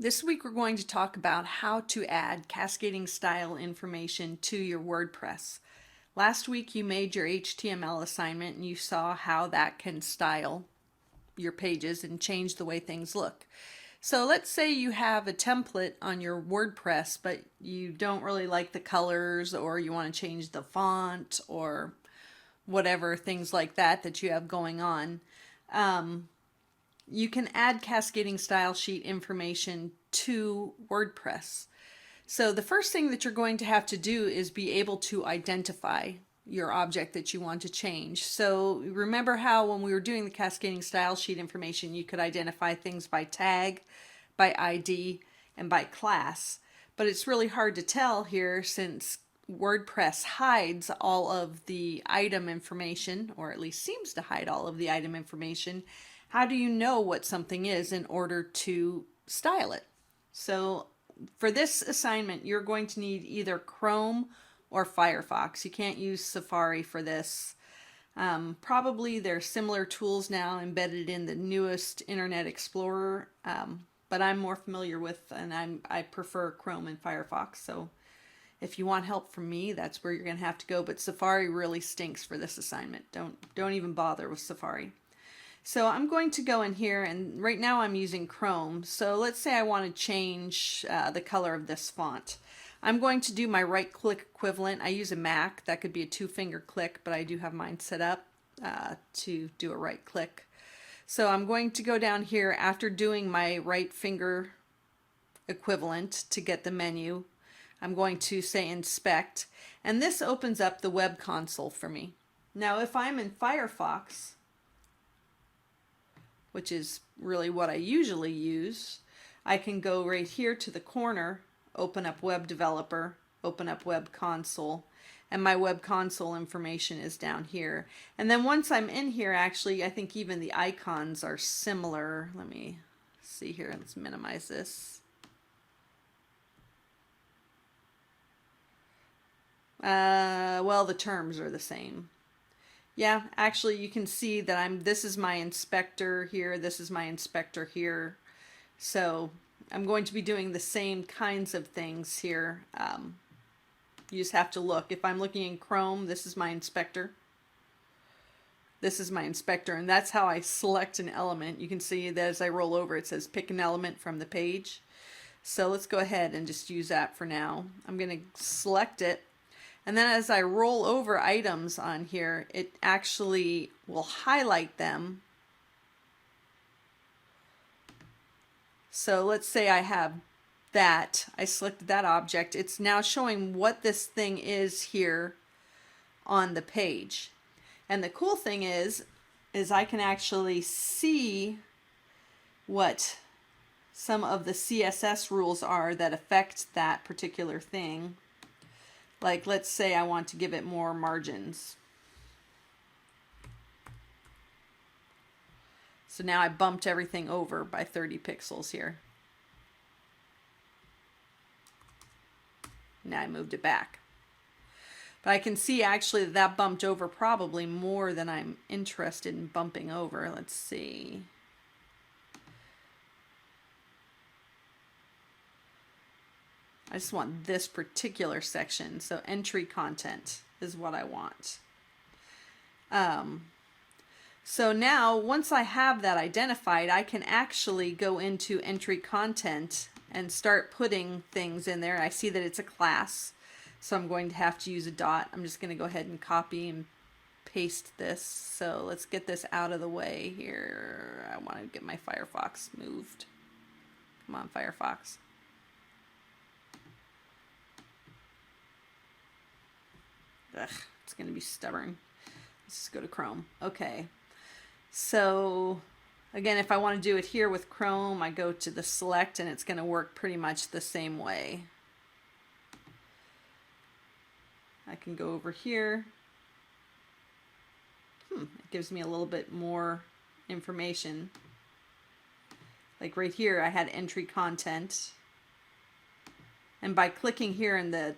This week we're going to talk about how to add cascading style information to your WordPress. Last week you made your HTML assignment and you saw how that can style your pages and change the way things look. So let's say you have a template on your WordPress, but you don't really like the colors, or you want to change the font or whatever, things like that you have going on. You can add cascading style sheet information to WordPress. So the first thing that you're going to have to do is be able to identify your object that you want to change. So remember how when we were doing the cascading style sheet information, you could identify things by tag, by ID, and by class. But it's really hard to tell here since WordPress hides all of the item information, or at least seems to hide all of the item information. How do you know what something is in order to style it? So for this assignment, you're going to need either Chrome or Firefox. You can't use Safari for this. Probably there's similar tools now embedded in the newest Internet Explorer, but I'm more familiar with, and I prefer Chrome and Firefox. So if you want help from me, that's where you're going to have to go. But Safari really stinks for this assignment. Don't even bother with Safari. So I'm going to go in here, and right now I'm using Chrome. So let's say I want to change the color of this font. I'm going to do my right click equivalent. I use a Mac. That could be a 2-finger click, but I do have mine set up to do a right click. So I'm going to go down here after doing my right finger equivalent to get the menu. I'm going to say inspect, and this opens up the web console for me. Now if I'm in Firefox, which is really what I usually use, I can go right here to the corner, open up Web Developer, open up Web Console, and my Web Console information is down here. And then once I'm in here, actually, I think even the icons are similar. Let me see here. Let's minimize this. Well, the terms are the same. Yeah, actually you can see that this is my inspector here, this is my inspector here. So I'm going to be doing the same kinds of things here. You just have to look. If I'm looking in Chrome, this is my inspector. This is my inspector, and that's how I select an element. You can see that as I roll over, it says pick an element from the page. So let's go ahead and just use that for now. I'm going to select it. And then as I roll over items on here, it actually will highlight them. So let's say I have that. I selected that object. It's now showing what this thing is here on the page. And the cool thing is I can actually see what some of the CSS rules are that affect that particular thing. Like, let's say I want to give it more margins. So now I bumped everything over by 30 pixels here. Now I moved it back. But I can see actually that bumped over probably more than I'm interested in bumping over. Let's see. I just want this particular section, so entry content is what I want. So now, once I have that identified, I can actually go into entry content and start putting things in there. I see that it's a class, so I'm going to have to use a dot. I'm just going to go ahead and copy and paste this. So let's get this out of the way here. I want to get my Firefox moved. Come on, Firefox. Ugh, it's going to be stubborn. Let's just go to Chrome. Okay. So, again, if I want to do it here with Chrome, I go to the select and it's going to work pretty much the same way. I can go over here. It gives me a little bit more information. Like right here, I had entry content. And by clicking here in the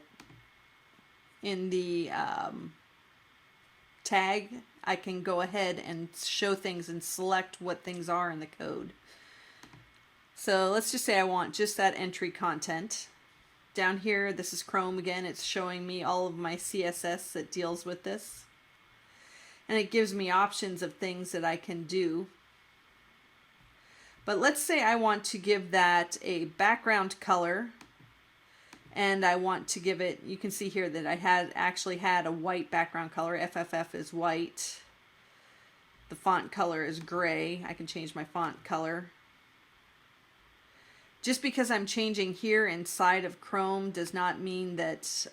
tag, I can go ahead and show things and select what things are in the code. So let's just say I want just that entry content. Down here, this is Chrome again. It's showing me all of my CSS that deals with this. And it gives me options of things that I can do. But let's say I want to give that a background color, and I want to give it, you can see here that I actually had a white background color. FFF is white. The font color is gray. I can change my font color. Just because I'm changing here inside of Chrome does not mean that,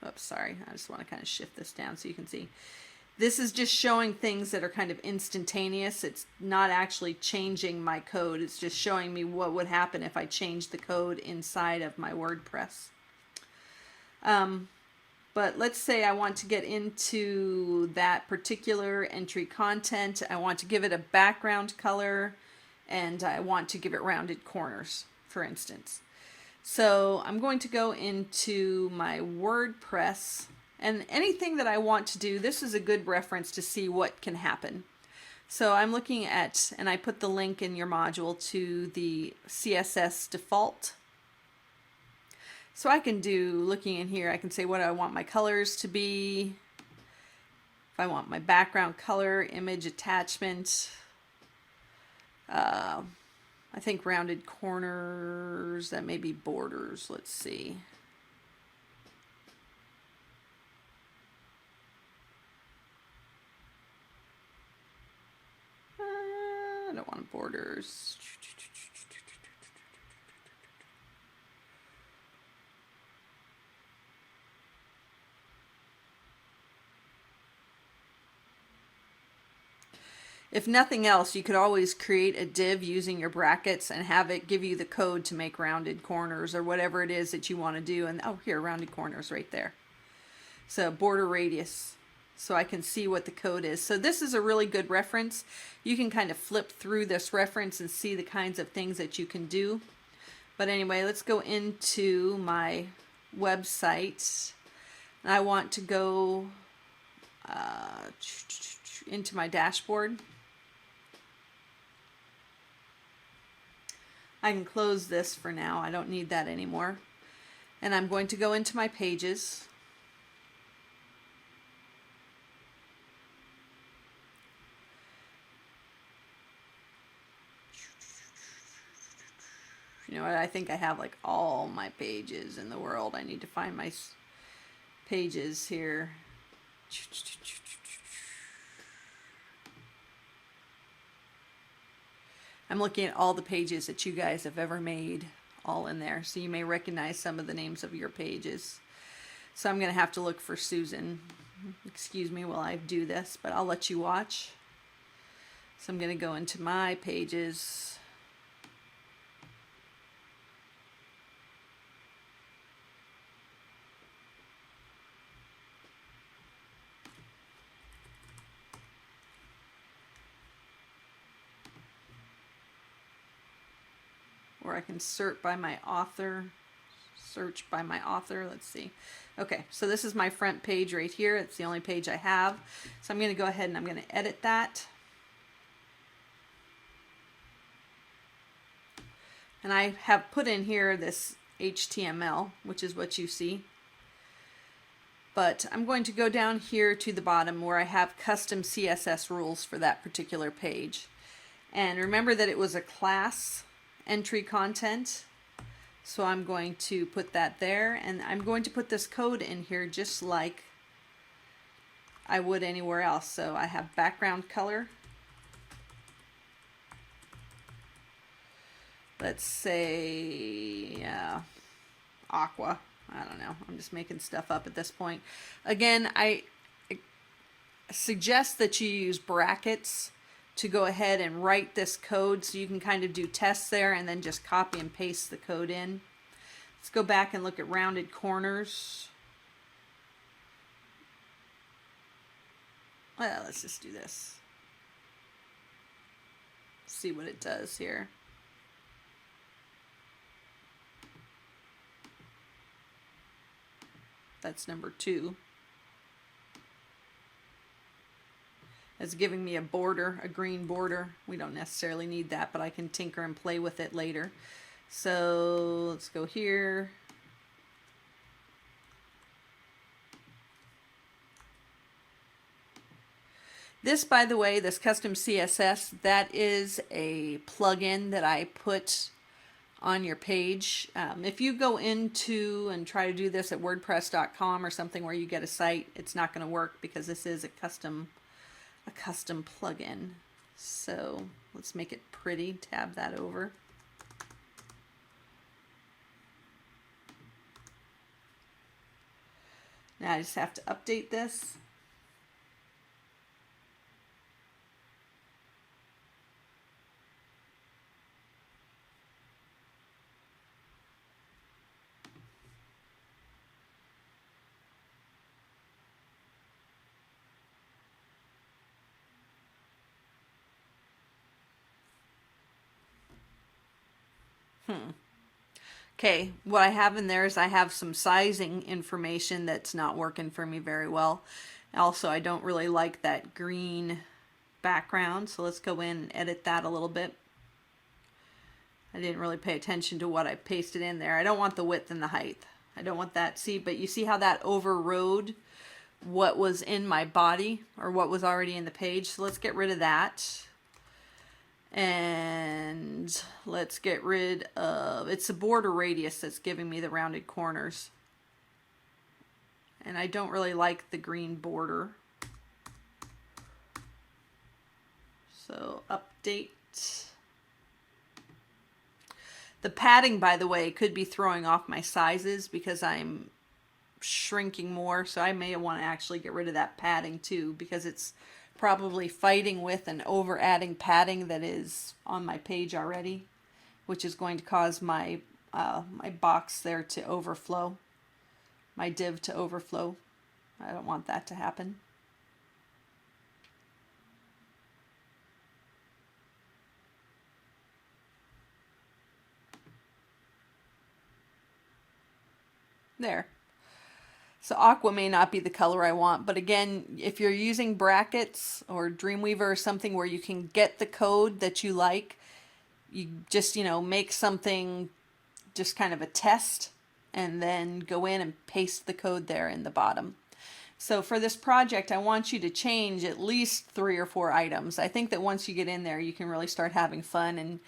oops, sorry, I just want to kind of shift this down so you can see. This is just showing things that are kind of instantaneous. It's not actually changing my code. It's just showing me what would happen if I changed the code inside of my WordPress. But let's say I want to get into that particular entry content. I want to give it a background color, and I want to give it rounded corners, for instance. So I'm going to go into my WordPress, and anything that I want to do, this is a good reference to see what can happen. So I'm looking at, and I put the link in your module to the CSS default. So I can do, looking in here, I can say what I want my colors to be. If I want my background color, image attachment, I think rounded corners, that may be borders. Let's see. I don't want borders. If nothing else, you could always create a div using your brackets and have it give you the code to make rounded corners or whatever it is that you want to do. And oh, here, rounded corners right there. So border radius. So I can see what the code is. So this is a really good reference. You can kind of flip through this reference and see the kinds of things that you can do. But anyway, let's go into my website. I want to go into my dashboard. I can close this for now. I don't need that anymore. And I'm going to go into my pages. You know what? I think I have like all my pages in the world. I need to find my pages here. I'm looking at all the pages that you guys have ever made, all in there. So you may recognize some of the names of your pages. So I'm going to have to look for Susan. Excuse me while I do this, but I'll let you watch. So I'm going to go into my pages. Or I can search by my author. Let's see. Okay, so this is my front page right here. It's the only page I have. So I'm going to go ahead and I'm going to edit that. And I have put in here this HTML, which is what you see. But I'm going to go down here to the bottom where I have custom CSS rules for that particular page. And remember that it was a class entry content. So I'm going to put that there, and I'm going to put this code in here just like I would anywhere else. So I have background color. Let's say aqua. I don't know. I'm just making stuff up at this point. Again, I suggest that you use brackets to go ahead and write this code so you can kind of do tests there and then just copy and paste the code in. Let's go back and look at rounded corners. Well, let's just do this. See what it does here. That's number 2. It's giving me a border, a green border. We don't necessarily need that, but I can tinker and play with it later. So let's go here. This, by the way, this custom CSS, that is a plugin that I put on your page. If you go into and try to do this at wordpress.com or something where you get a site, it's not going to work because this is a custom plugin. So let's make it pretty. Tab that over. Now I just have to update this. Okay, what I have in there is I have some sizing information that's not working for me very well. Also, I don't really like that green background, so let's go in and edit that a little bit. I didn't really pay attention to what I pasted in there. I don't want the width and the height. I don't want that. See, but you see how that overrode what was in my body or what was already in the page? So let's get rid of that. And let's get rid of, it's the border radius that's giving me the rounded corners. And I don't really like the green border. So update. The padding, by the way, could be throwing off my sizes because I'm shrinking more. So I may want to actually get rid of that padding too, because it's probably fighting with and over adding padding that is on my page already, which is going to cause my my box there to overflow, my div to overflow. I don't want that to happen. There. So aqua may not be the color I want, but again, if you're using brackets or Dreamweaver or something where you can get the code that you like, you just, make something just kind of a test and then go in and paste the code there in the bottom. So for this project, I want you to change at least 3 or 4 items. I think that once you get in there, you can really start having fun, and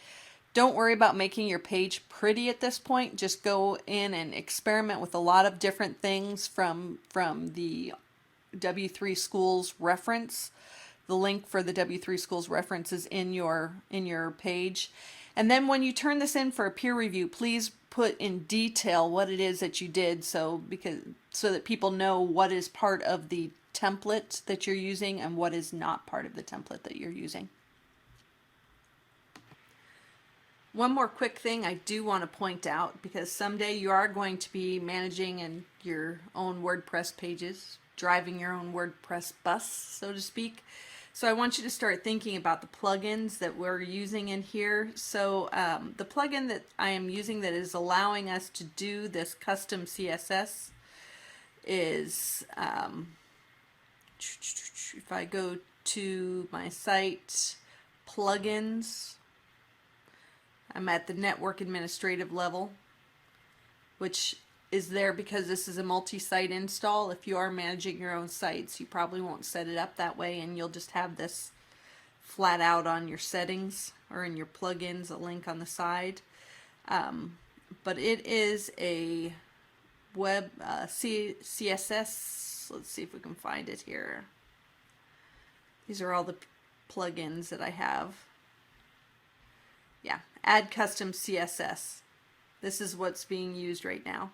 don't worry about making your page pretty at this point. Just go in and experiment with a lot of different things from the W3 Schools reference. The link for the W3 Schools reference is in your page. And then when you turn this in for a peer review, please put in detail what it is that you did, so that people know what is part of the template that you're using and what is not part of the template that you're using. One more quick thing I do want to point out, because someday you are going to be managing your own WordPress pages, driving your own WordPress bus, so to speak. So I want you to start thinking about the plugins that we're using in here. So the plugin that I am using that is allowing us to do this custom CSS is, if I go to my site, plugins, I'm at the network administrative level, which is there because this is a multi-site install. If you are managing your own sites, you probably won't set it up that way, and you'll just have this flat out on your settings or in your plugins, a link on the side. But it is a web CSS. Let's see if we can find it here. These are all the plugins that I have. Yeah, add custom CSS. This is what's being used right now.